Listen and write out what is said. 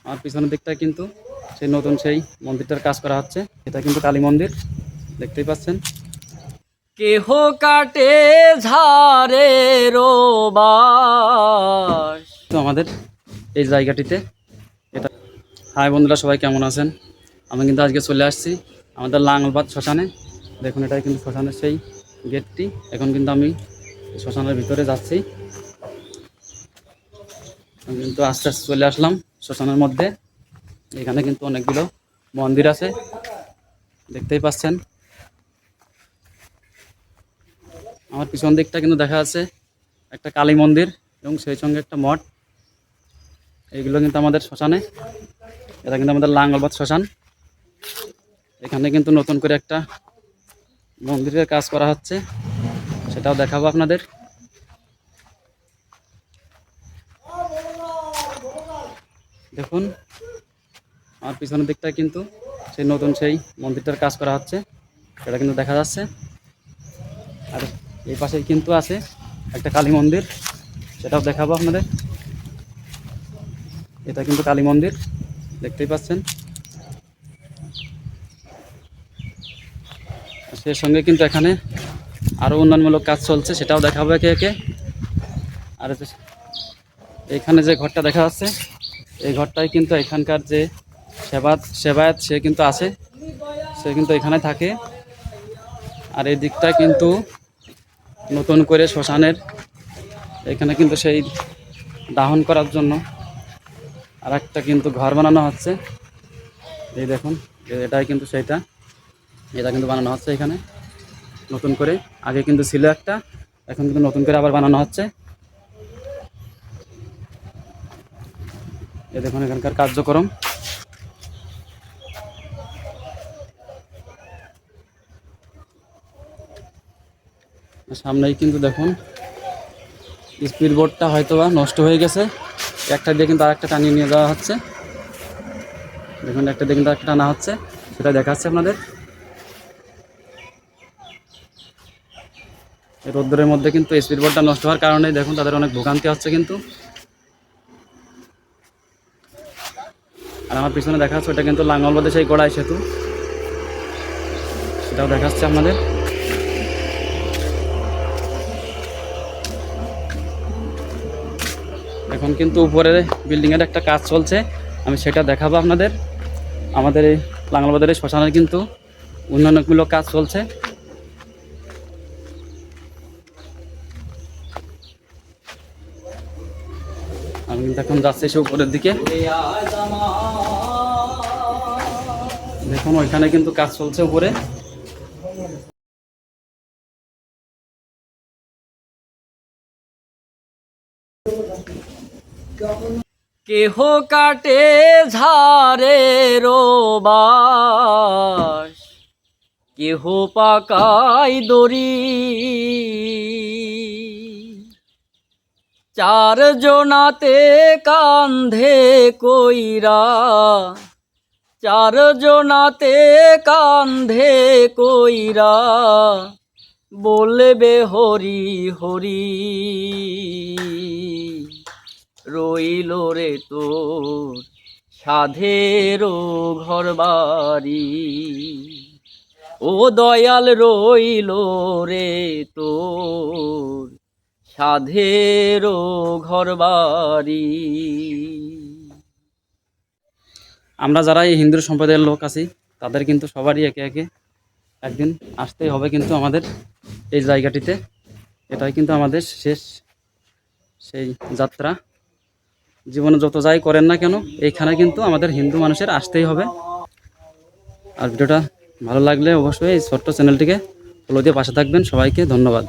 আমার পিছনের দিকটা কিন্তু সেই নতুন সেই মন্দিরটার কাজ করা হচ্ছে। এটা কিন্তু কালী মন্দির, দেখতেই পাচ্ছেন। কেহ কাটে ঝাড়ের বাস তো আমাদের এই জায়গাটিতে। এটা হাই বন্ধুরা, সবাই কেমন আছেন? আমি কিন্তু আজকে চলে আসছি আমাদের লাঙ্গলবাদ শ্মশানে। দেখুন, এটাই কিন্তু শ্মশানের সেই গেটটি। এখন কিন্তু আমি শ্মশানের ভিতরে যাচ্ছি। আমি কিন্তু আস্তে আস্তে চলে আসলাম শ্মশানের মধ্যে। এখানে কিন্তু অনেকগুলো মন্দির আছে, দেখতেই পাচ্ছেন। আমার পিছন দিকটা কিন্তু দেখা যাচ্ছে একটা কালী মন্দির এবং সেই সঙ্গে একটা মঠ। এইগুলো কিন্তু আমাদের শ্মশানে, এটা কিন্তু আমাদের লাঙ্গলবাদ শ্মশান। এখানে কিন্তু নতুন করে একটা মন্দিরের কাজ করা হচ্ছে, সেটাও দেখাবো আপনাদের। দেখুন, আমার পিছনের দিকটা কিন্তু সেই নতুন সেই মন্দিরটার কাজ করা হচ্ছে, সেটা কিন্তু দেখা যাচ্ছে। আর এই পাশে কিন্তু আছে একটা কালী মন্দির, সেটাও দেখাবো আপনাদের। এটা কিন্তু কালী মন্দির, দেখতেই পাচ্ছেন। সেই সঙ্গে কিন্তু এখানে আরও উন্নয়নমূলক কাজ চলছে, সেটাও দেখাবো একে একে। আর এখানে যে ঘরটা দেখা যাচ্ছে, এই ঘরটাই কিন্তু এখানকার যে সেবায়েত সে কিন্তু আছে, সে কিন্তু এখানে থাকে। আর এই দিকটা কিন্তু নতুন করে শ্মশানের এখানে কিন্তু সেই দাহন করার জন্য আর একটা কিন্তু ঘর বানানো হচ্ছে। এই দেখুন, এটাই কিন্তু সেইটা, এটা কিন্তু বানানো হচ্ছে এখানে নতুন করে। আগে কিন্তু ছিল একটা, এখন কিন্তু নতুন করে আবার বানানো হচ্ছে। এই দেখুন এখানকার কার্যক্রম। সামনেই কিন্তু দেখুন স্পিড বোর্ডটা হয়তো বা নষ্ট হয়ে গেছে, একটা দিয়ে কিন্তু আরেকটা টানিয়ে নিয়ে যাওয়া হচ্ছে। দেখুন, একটা দিয়ে কিন্তু আরেকটা টানা হচ্ছে, সেটা দেখাচ্ছে আপনাদের। এই রোদ্দুরের মধ্যে কিন্তু স্পিড বোর্ডটা নষ্ট হওয়ার কারণে দেখুন তাদের অনেক ভোগান্তি হচ্ছে কিন্তু। আর আমার পিছনে দেখা যাচ্ছে ওটা কিন্তু লাঙ্গলবাদে সেই গড়াই সেতু, সেটাও দেখাচ্ছে আপনাদের। এখন কিন্তু উপরে বিল্ডিংয়ের একটা কাজ চলছে, আমি সেটা দেখাবো আপনাদের। আমাদের এই লাঙ্গলবাদের এই শ্মশানের কিন্তু উন্নয়নমূলক কাজ চলছে। আমি কিন্তু এখন যাচ্ছি সে উপরের দিকে। দেখুন ওইখানে কিন্তু কাজ চলছে উপরে। কেহ কাটে ঝাড়ের বাস, কেহ পাকাই দড়ি, চার জনাতে কান্ধে কইরা, চার জনাতে কান্ধে কইরা বলবে হরি হরি, রইল রে তোর সাধেরও ঘর বাড়ি, ও দয়াল রইল রে তোর সাধেরও ঘর বাড়ি। আমরা যারা এই হিন্দু সম্প্রদায়ের লোক আছি, তাদের কিন্তু সবারই একে একে একদিন আসতেই হবে কিন্তু আমাদের এই জায়গাটিতে। এটাই কিন্তু আমাদের শেষ সেই যাত্রা। জীবনে যত যাই করেন না কেন, এইখানে কিন্তু আমাদের হিন্দু মানুষের আসতেই হবে। আর ভিডিওটা ভালো লাগলে অবশ্যই এই ছোট্ট চ্যানেলটিকে ফলো দিয়ে পাশে থাকবেন। সবাইকে ধন্যবাদ।